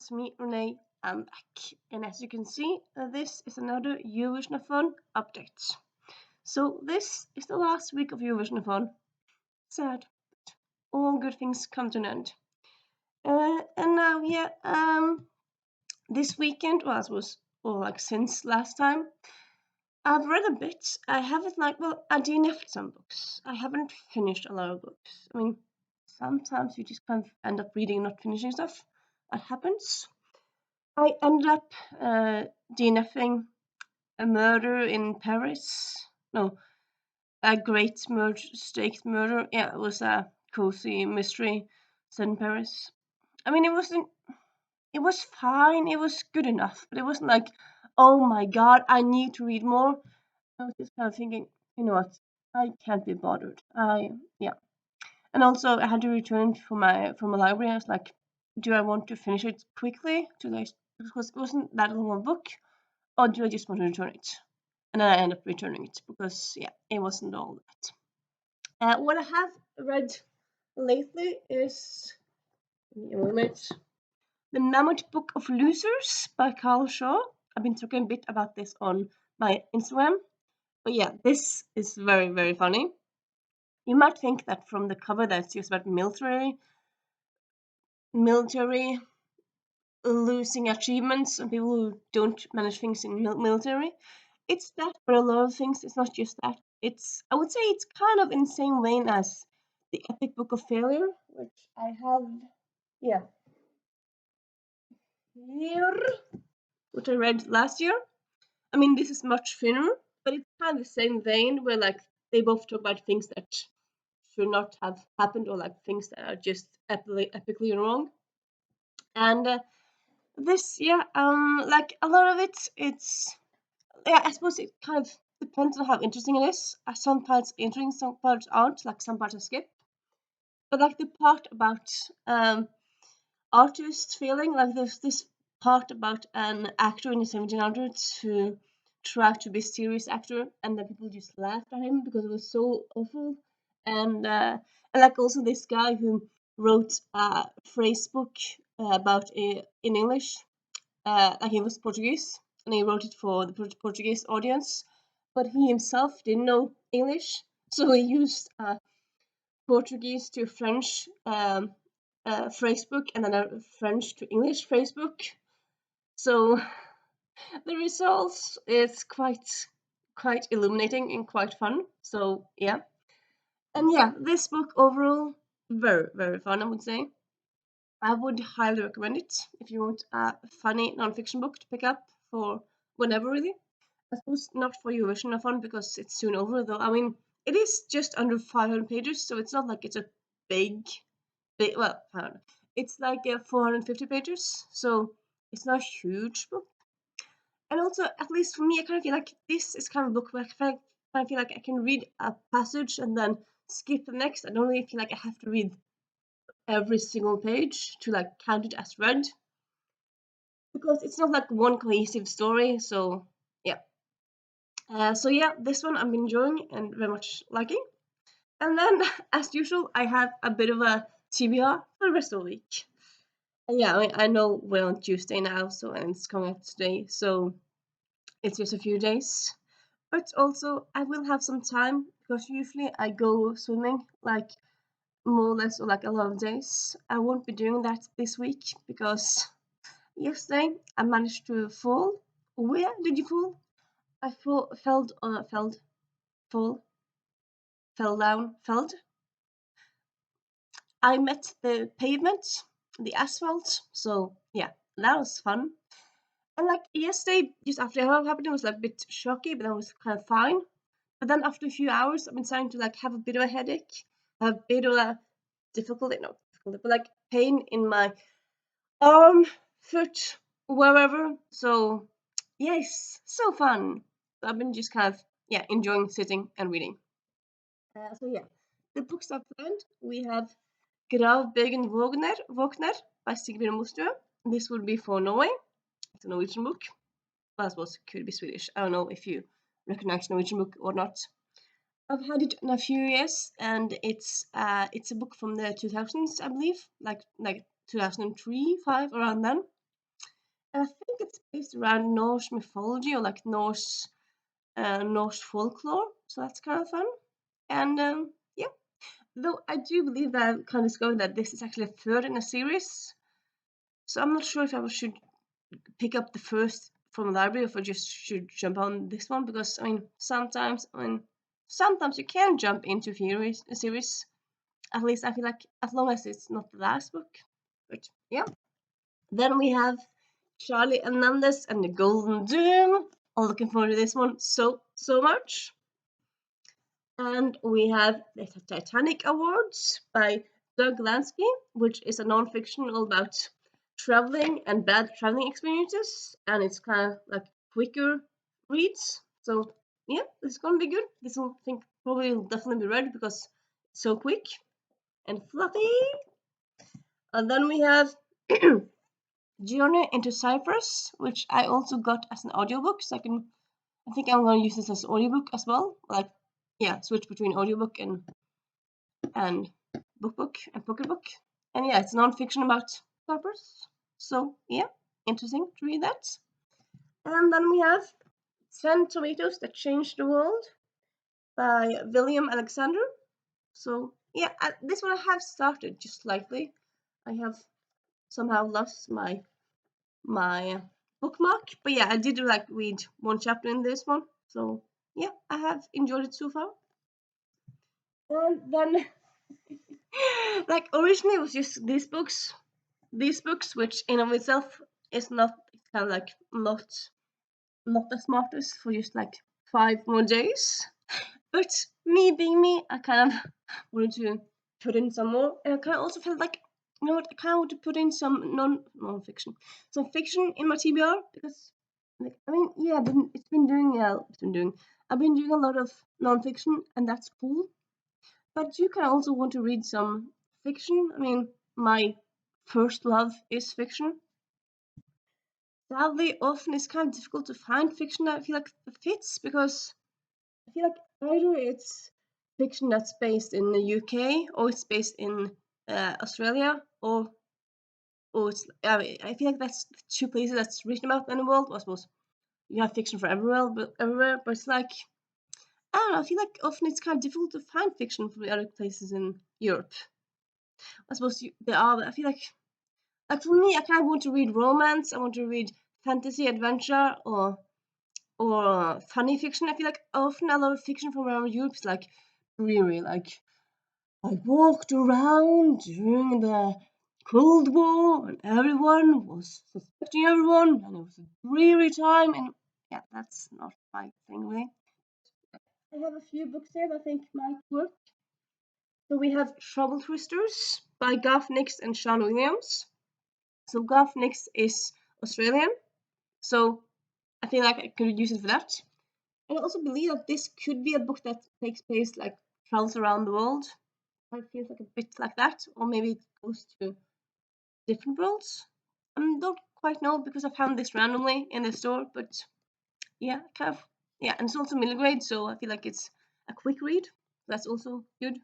It's me, Renee. I'm back. And as you can see, this is another Eurovisionathon update. So this is the last week of Eurovisionathon. Sad. All good things come to an end. And now, this weekend, well, it was, since last time, I've read a bit. I haven't, I DNF'd some books. I haven't finished a lot of books. I mean, sometimes you just kind of end up reading and not finishing stuff. That happens. I ended up DNFing a murder in Paris. No, a great murder, staked murder. Yeah, it was a cozy mystery set in Paris. I mean, it wasn't. It was fine. It was good enough, but it wasn't like, oh my god, I need to read more. I was just kind of thinking, you know what, I can't be bothered. Yeah, and also I had to return it from my library. I was like, do I want to finish it quickly? Because it wasn't that long a book, or do I just want to return it? And then I end up returning it because yeah, it wasn't all that. What I have read lately is a moment, The Mammoth Book of Losers by Carl Shaw. I've been talking a bit about this on my Instagram, but yeah, this is very very funny. You might think that from the cover that it's just about military losing achievements and people who don't manage things in military. It's that, but a lot of things. It's not just that. I would say it's kind of in the same vein as the Epic Book of Failure, which I have, yeah, here, which I read last year. I mean, this is much thinner, but it's kind of the same vein where like they both talk about things that should not have happened or like things that are just epically wrong. And this, yeah, like a lot of it's yeah, I suppose it kind of depends on how interesting it is. Some parts interesting, some parts aren't. Like some parts I skip. But like the part about artist feeling, like there's this part about an actor in the 1700s who tried to be a serious actor, and then people just laughed at him because it was so awful. And like also this guy who wrote a phrase book about it in English, like he was Portuguese, and he wrote it for the Portuguese audience, but he himself didn't know English, so he used Portuguese to French phrase book and then a French to English phrase book. So the results is quite illuminating and quite fun. So yeah, and yeah, this book overall very very fun. I would say I would highly recommend it if you want a funny nonfiction book to pick up for whenever really. I suppose not for Eurovisionathon because it's soon over though. I mean, it is just under 500 pages, so it's not like it's a big, well, I don't know. It's like 450 pages, so it's not a huge book. And also, at least for me, I kind of feel like this is kind of a book where I feel like I can read a passage and then skip the next. I don't really feel like I have to read every single page to like count it as read because it's not like one cohesive story. So yeah. So yeah, this one I'm enjoying and very much liking. And then, as usual, I have a bit of a TBR for the rest of the week. And yeah, I know we're on Tuesday now, so and it's coming out today, so it's just a few days. But also, I will have some time because usually I go swimming like more or less or like a lot of days. I won't be doing that this week because yesterday I managed to fall. Where did you fall? I fell down, felled. I met the pavement, the asphalt. So yeah, that was fun. And like yesterday, just after it happened, it was like a bit shocky, but that was kind of fine. But then after a few hours, I've been starting to like have a bit of a headache, a bit of a difficulty, not difficulty, but like pain in my arm, foot, wherever. So yes, so fun. So I've been just kind of yeah enjoying sitting and reading. So yeah, the books are planned. We have Gravbøgen Våkner by Sigbjørn Mostø. This would be for Norway. It's a Norwegian book. Well, I suppose it could be Swedish. I don't know if you recognize Norwegian book or not. I've had it in a few years, and it's a book from the 2000s, I believe, like 2003, 5, around then. And I think it's based around Norse mythology or like Norse folklore. So that's kind of fun. And yeah, though I do believe that I kind of discovered that this is actually a third in a series. So I'm not sure if I should pick up the first from the library or if I just should jump on this one, because sometimes you can jump into a series. At least I feel like, as long as it's not the last book. But yeah. Then we have Charlie Hernandez and the Golden Doom. I'm looking forward to this one so much. And we have the Titanic Awards by Doug Lansky, which is a non-fiction all about traveling and bad traveling experiences, and it's kind of like quicker reads. So yeah, this is gonna be good. This will probably will definitely be read because it's so quick and fluffy. And then we have Journey into Cyprus, which I also got as an audiobook, so I think I'm gonna use this as audiobook as well. Like, yeah, switch between audiobook and book and pocketbook. And yeah, it's non-fiction about Cyprus. So yeah, interesting to read that. And then we have 10 Tomatoes That Changed the World by William Alexander. So yeah, this one I have started just slightly. I have somehow lost my bookmark, but yeah, I did like read one chapter in this one. So yeah, I have enjoyed it so far. And then like originally it was just these books, which in of itself is not kind of like not the smartest for just like 5 more days. But me being me, I kind of wanted to put in some more, and I kind of also felt like, you know what, I kind of want to put in some non-fiction, some fiction in my TBR, because like, yeah, I've been doing a lot of non-fiction, and that's cool. But you can also want to read some fiction. My first love is fiction. Sadly, often it's kind of difficult to find fiction that I feel like fits, because I feel like either it's fiction that's based in the UK or it's based in Australia, or it's I feel like that's the two places that's written about in the world. I suppose you have fiction for everywhere, but it's like, I don't know. I feel like often it's kind of difficult to find fiction from the other places in Europe. I suppose there are, but I feel like for me, I kind of want to read romance. I want to read fantasy, adventure, or funny fiction. I feel like often a lot of fiction from around Europe is like dreary. Like, I walked around during the Cold War and everyone was suspecting everyone, and it was a dreary time. And yeah, that's not my thing really. I have a few books here that I think might work. So we have Trouble Twisters by Garth Nix and Sean Williams. So Garth Nix is Australian, so I feel like I could use it for that. And I also believe that this could be a book that takes place like travels around the world. It feels like a bit like that, or maybe it goes to different worlds. I don't quite know because I found this randomly in the store, but yeah, kind of, yeah, and it's also middle grade, so I feel like it's a quick read. That's also good to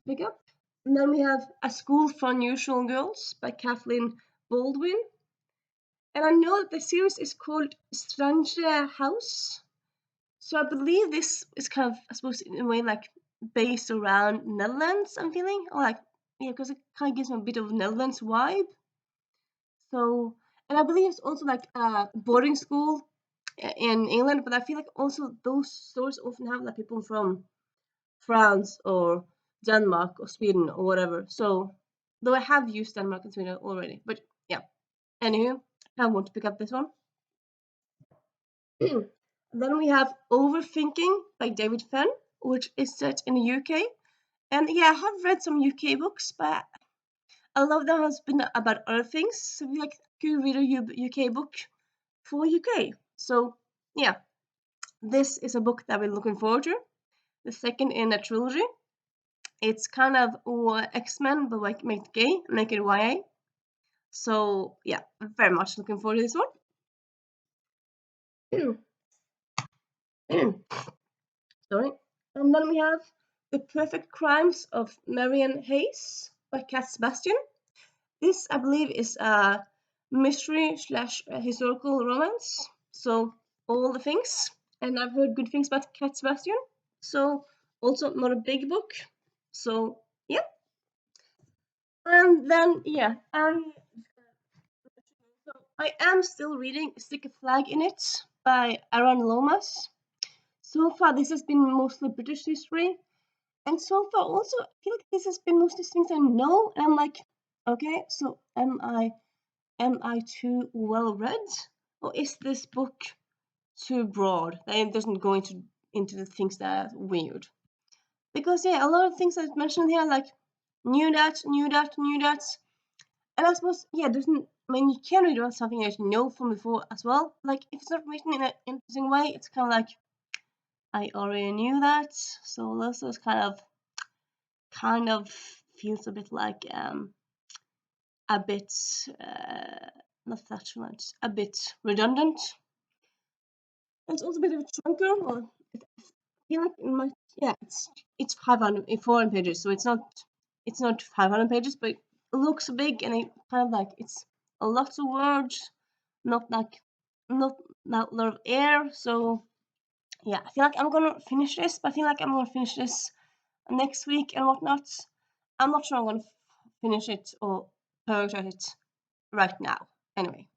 pick up. And then we have A School for Unusual Girls by Kathleen Baldwin. And I know that the series is called Stranger House. So I believe this is kind of, I suppose, in a way like based around Netherlands, I'm feeling. Or like, yeah, because it kind of gives me a bit of Netherlands vibe. So, and I believe it's also like a boarding school in England, but I feel like also those stores often have like people from France or Denmark or Sweden or whatever. So, though I have used Denmark and Sweden already, but yeah. Anywho, I want to pick up this one. Then we have Overthinking by David Fenn, which is set in the UK. And yeah, I have read some UK books, but a lot of them has been about other things. So we like could read a UK book for UK. So yeah, this is a book that we're looking forward to. The second in a trilogy. It's kind of X-Men, but like make it gay, make it YA. So yeah, I'm very much looking forward to this one. Sorry. And then we have The Perfect Crimes of Marian Hayes by Cat Sebastian. This, I believe, is a mystery slash historical romance. So all the things. And I've heard good things about Cat Sebastian. So also not a big book. So yeah. And then yeah, so I am still reading Stick a Flag in It by Aaron Lomas. So far this has been mostly British history. And so far also I feel like this has been mostly things I know. And I'm like, okay, so am I too well read? Or is this book too broad? That it doesn't go into the things that are weird. Because yeah, a lot of things I've mentioned here, like knew that. And I suppose, yeah, doesn't I mean you can read about something that you know from before as well. Like if it's not written in an interesting way, it's kind of like I already knew that. So those kind of feels a bit like a bit not flatulent, a bit redundant. It's also a bit of a chunker, or I feel like in my yeah, it's 400 pages, so it's not 500 pages, but it looks big and it kind of like it's a lot of words, not like not a lot of air. So yeah, I feel like I'm gonna finish this, but I feel like I'm gonna finish this next week and whatnot. I'm not sure I'm gonna finish it or prioritize it right now. Anyway.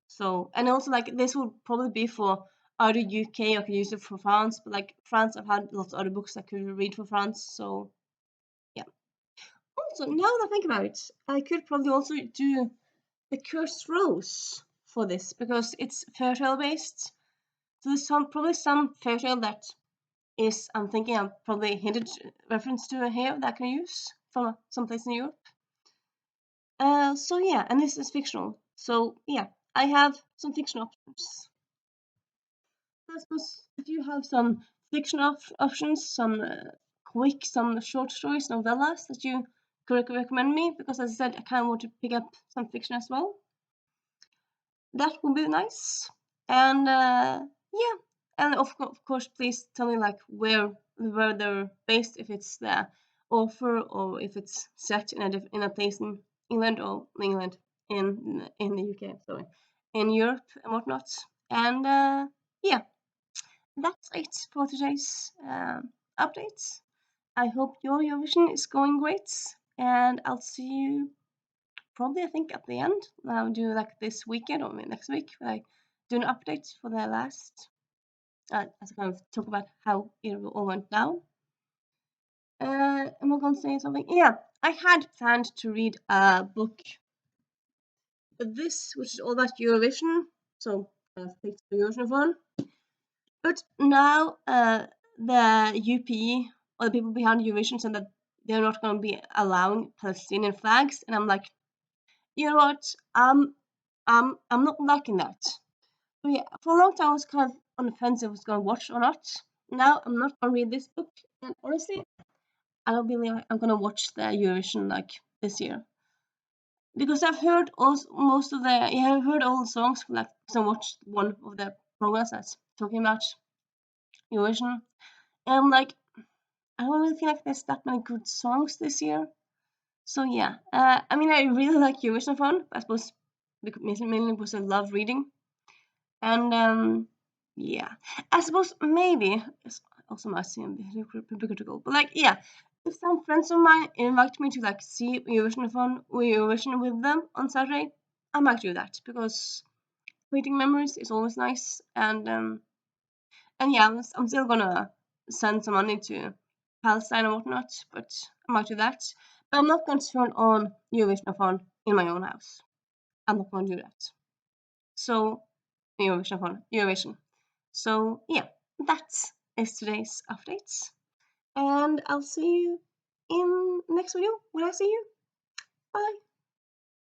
So, and also like this would probably be for either UK, I could use it for France, but like France, I've had lots of other books I could read for France. So yeah. Also, now that I think about it, I could probably also do the Cursed Rose for this because it's fairy tale based. So there's probably some fairy tale that is I'm thinking I'm probably hinted reference to here that I can use from someplace in Europe. So yeah, and this is fictional. So yeah, I have some fiction options. I suppose if you have some fiction options, some some short stories, novellas that you could recommend me, because as I said, I kind of want to pick up some fiction as well. That would be nice. And yeah, and of course, please tell me like where they're based, if it's the author or if it's set in a place in England or England in the UK, sorry, in Europe and whatnot. And yeah. That's it for today's updates. I hope your Eurovision is going great, and I'll see you probably, I think, at the end. I'll do like this weekend or next week, like do an update for the last, as I kind of talk about how it all went down. Am I going to say something? Yeah, I had planned to read a book, but this, which is all about Eurovision, so I've picked the Eurovisionathon. But now the UPE or the people behind Eurovision said that they're not going to be allowing Palestinian flags, and I'm like, you know what? I'm not liking that. So yeah, for a long time I was kind of on the fence if I was going to watch or not. Now I'm not going to read this book, and honestly, I don't believe I'm going to watch the Eurovision like this year because I've heard most of the I've heard all the songs like so watched one of the programs that's talking about Eurovision. And I'm like, I don't really feel like there's that many good songs this year. So yeah, I mean, I really like Eurovisionathon. I suppose mainly because I love reading, and yeah, I suppose maybe it's also might seem hypocritical, but like yeah, if some friends of mine invite me to like see Eurovision with them on Saturday, I might do that because reading memories is always nice, and yeah, I'm still gonna send some money to Palestine and whatnot, but I might do that. But I'm not going to turn on Eurovisionathon in my own house. I'm not going to do that. So, Eurovision. So, yeah, that is today's updates. And I'll see you in next video when I see you. Bye.